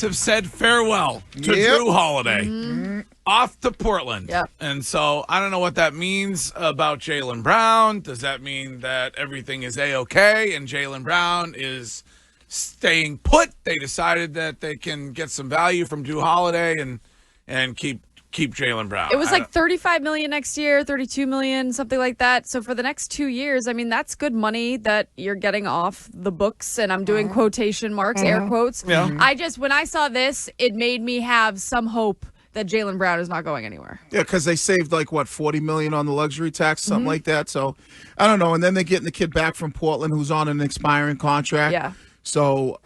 have said farewell to Jrue Holiday. Off to Portland. Yep. And so I don't know what that means about Jaylen Brown. Does that mean that everything is A-okay and Jaylen Brown is staying put? They decided that they can get some value from Jrue Holiday and keep Jaylen Brown. It was like $35 million next year, $32 million, something like that. So for the next 2 years, I mean, that's good money that you're getting off the books. And I'm doing quotation marks, air quotes. Yeah. When I saw this, it made me have some hope that Jaylen Brown is not going anywhere. Yeah, because they saved like what, $40 million on the luxury tax, something like that. So I don't know. And then they're getting the kid back from Portland who's on an expiring contract. Yeah. So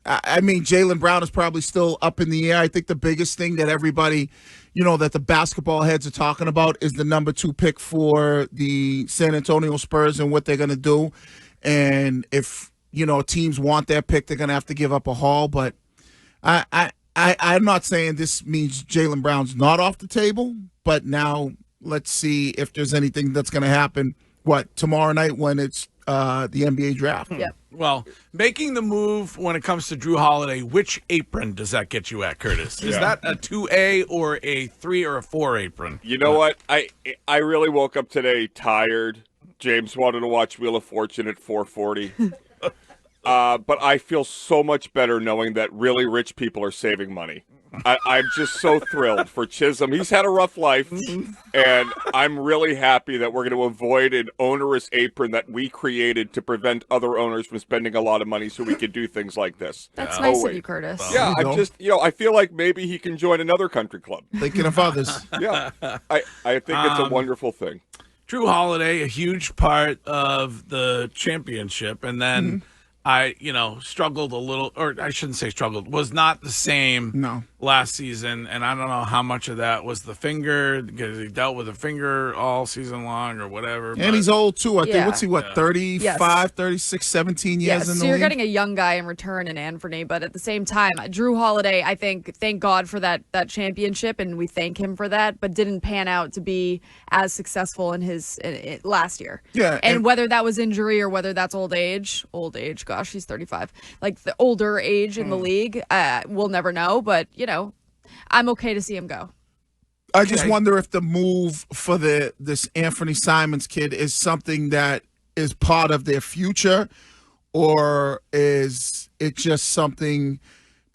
I mean, Jaylen Brown is probably still up in the air. I think the biggest thing that everybody, that the basketball heads are talking about is the number 2 pick for the San Antonio Spurs and what they're going to do. And if, teams want their pick, they're going to have to give up a haul. But I'm not saying this means Jaylen Brown's not off the table. But now let's see if there's anything that's going to happen, tomorrow night when it's the NBA draft. Yeah. Well, making the move when it comes to Jrue Holiday, which apron does that get you at, Curtis? Is that a 2A or a 3 or a 4 apron? You know what? I really woke up today tired. James wanted to watch Wheel of Fortune at 4:40. But I feel so much better knowing that really rich people are saving money. I'm just so thrilled for Chisholm. He's had a rough life, and I'm really happy that we're going to avoid an onerous apron that we created to prevent other owners from spending a lot of money so we could do things like this. That's nice of you, Curtis. Yeah, I'm just, I feel like maybe he can join another country club. Thinking of others. Yeah, I think it's a wonderful thing. Jrue Holiday, a huge part of the championship, and then I, struggled a little, or I shouldn't say struggled, was not the same last season, and I don't know how much of that was the finger, because he dealt with a finger all season long or whatever. And he's old, too. I think, what's he, 35, Yes. 36, 17 years in the so league? you're getting a young guy in return in Anthony, but at the same time, Jrue Holiday, I think, thank God for that championship, and we thank him for that, but didn't pan out to be as successful in his last year. Yeah. And whether that was injury or whether that's old age, gosh, he's 35. Like the older age in the league, we'll never know, but, I'm okay to see him go. I just wonder if the move for this Anthony Simons kid is something that is part of their future, or is it just something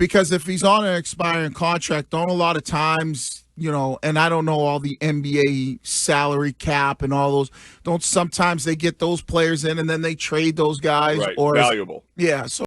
because if he's on an expiring contract, don't a lot of times, and I don't know all the NBA salary cap and all those, don't sometimes they get those players in and then they trade those guys Right, or valuable. So